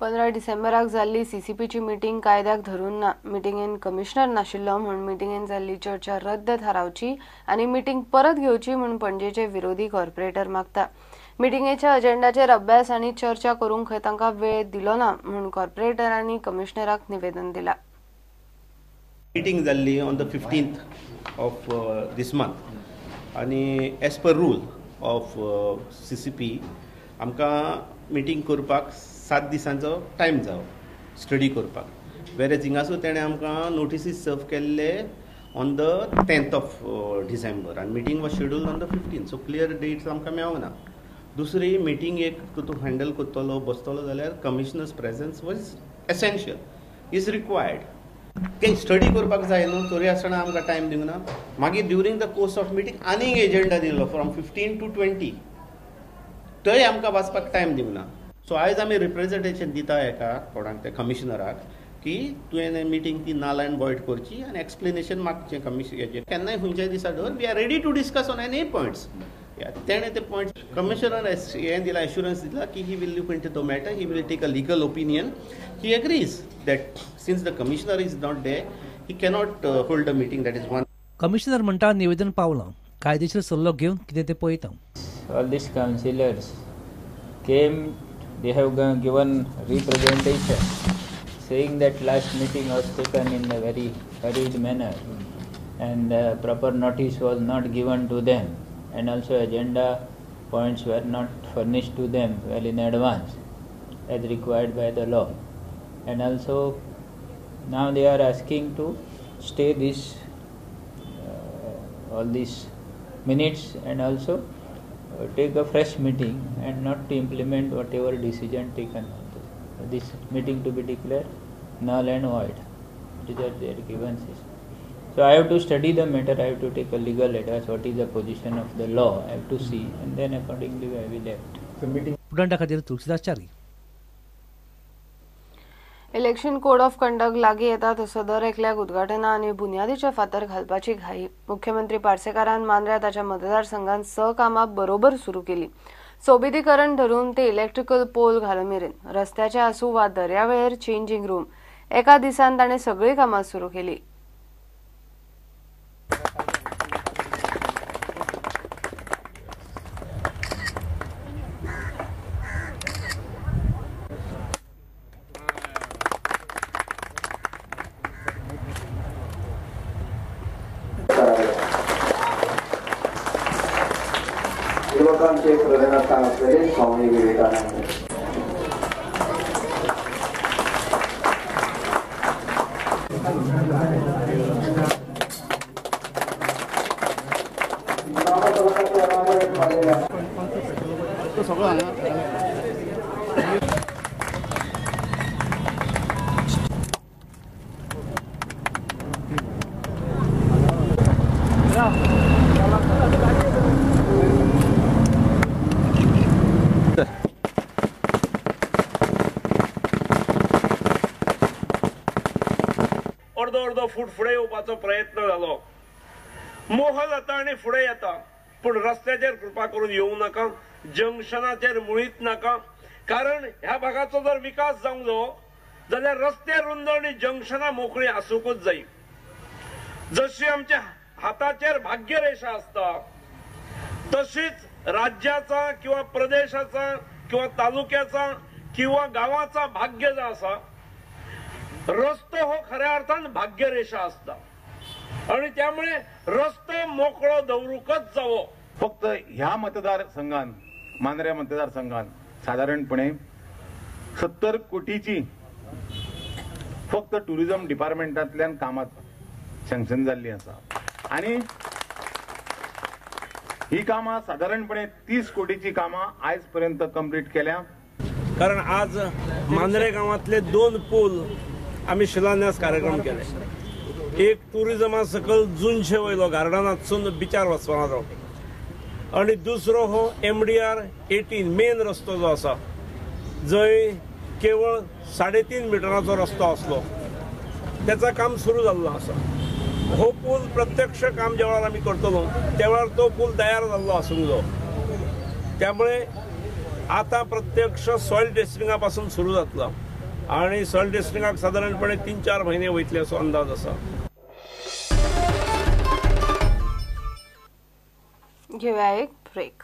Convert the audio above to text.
15 डिसेंबराक जाल्ली सीसीपीची मीटिंग कायद्याक धरून ना. मीटिंगेन कमिशनर नाशिल्लो म्हूण मीटिंगेन जाल्ली चर्चा रद्द थारावची आनी मीटिंग परत घेवची म्हूण पणजेचे विरोधी कॉर्पोरेटर मागता. मीटिंगेच्या अजेंडाचेर अभ्यास आनी चर्चा करूंक तांकां वेळ दिलो ना म्हूण कॉर्पोरेटरांनी कमिशनराक निवेदन दिला. मीटिंग जाल्ली on the 15th of this month आनी as per rule of CCP आमकां मीटिंग करपाक 7 दिसांचो टायम जावो स्टडी करपाक. वेरेज हिंगासून तेणें आमकां नोटिसीस सर्व केल्ले on the 10th of December आनी meeting was scheduled on the 15th. So clear dates आमकां मेळना. दुसरी मीटिंग एक तूं हँडल करतलो बसतलो जाल्यार commissioners presence was essential is required. काही स्टडी करपाक जाय न्हू, तरी आसतना आमकां टायम दिवंक ना. मागीर during the course of meeting आनीक एजेंडा दिल्लो फ्रॉम 15 to 20 थंय आमकां वाचपाक टायम दिवंक ना. सो आयज आमी रिप्रेझेंटेशन दिता एका कोणाक ते कमिशनराक की तुवें मीटिंग ती नाल एंड वॉयड करची आनी एक्सप्लेनेशन मागचें कमिशनराचें. केन्नाय खंयच्याय दिसा धर we are ready to discuss on any points. तेणें ते पॉयंट्स कमिशनरान हें दिला, एश्युरन्स दिला की he will look into the matter, he will take a legal opinion. He agrees that since the commissioner is not there he cannot hold a meeting. That is one. Commissioner म्हणटा निवेदन पावलां, कायदेशीर सल्लो घेवन कितें तें पळयता. All these councillors came, they have given representation saying that last meeting was taken in a very hurried manner and proper notice was not given to them, and also agenda points were not furnished to them well in advance as required by the law, and also now they are asking to stay this all these minutes and also take a fresh meeting and not to implement whatever decision taken. This meeting to be declared null and void. These are their grievances. So I have to study the matter, I have to take a legal advice, what is the position of the law, I have to see, and then accordingly I will act. So meeting पुढांडा खातीर तुळशीदासचारी. Election code of conduct लागीं येता तसो दर एकल्याक उद्घाटनां आनी बुन्यादीचे फातर घालपाची घाई. मुख्यमंत्री पार्सेकारान मांद्र्या ताच्या मतदारसंघात कामां बरोबर सुरू केली. सोबितीकरण धरून ते इलेक्ट्रिकल पोल घालमेरेन, रस्त्याचे आसूं वा दर्यावेळेर चेंजिंग रूम, एका दिसान ताणें सगळीं कामां सुरू केली. युवकांचे प्रेरणास्थान असलेले स्वामी विवेकानंद. अर्दो फूट फुडें येवपाचो प्रयत्न जालो. मोह जाता आनी फुडें येता, पूण रस्त्याचेर कृपा करून येवं नाका, जंक्शनाचेर मुळीच नाका. कारण ह्या भागाचो जर विकास जावंक जायो जाल्यार रस्ते रुंद आनी जंक्शनां मोकळी आसूंकूच जाय. जशी आमच्या हाताचेर भाग्यरेषा आसता तशीच राज्याचा किंवा प्रदेशाचा किंवा तालुक्याचा किंवा गावाचा भाग्य जो आसा, रस्तो हो खऱ्या अर्थान भाग्यरेषा असता आणि त्यामुळे रस्तो मोकळो दवरूकच जावो. फक्त ह्या मतदारसंघात, मांद्र्या मतदारसंघात साधारणपणे 70 कोटीची फक्त टुरिझम डिपार्टमेंटांतल्यान कामां सँक्शन जाल्ली आसा आणि ही कामां साधारणपणे 30 कोटीची कामां आयज पर्यंत कंप्लीट केल्या. कारण आज मांद्रे गावातले 2 पूल आम्ही शिलान्यास कार्यक्रम केले. एक टुरिझमा सकल जुनशे वयलो गार्डनातसून बिचार वचपाचो आणि दुसरो हो MDR 18 मेन रस्तो जो आसा, जंय केवळ 3.5 मिटराचो रस्तो आसलो, त्याचा काम सुरू जाल्लो आसा. हो पूल प्रत्यक्ष काम ज्या वेळार आम्ही करतलो त्या वेळार तो पूल तयार जाल्लो आसूंक जाय. त्यामुळे आता प्रत्यक्ष सॉइल टेस्टिंगा पासून सुरू जातलो आणि सळ डिस्ट्रिक्टाक साधारणपणे 3-4 महिने वयतले असो अंदाज आसा. घेऊया एक ब्रेक.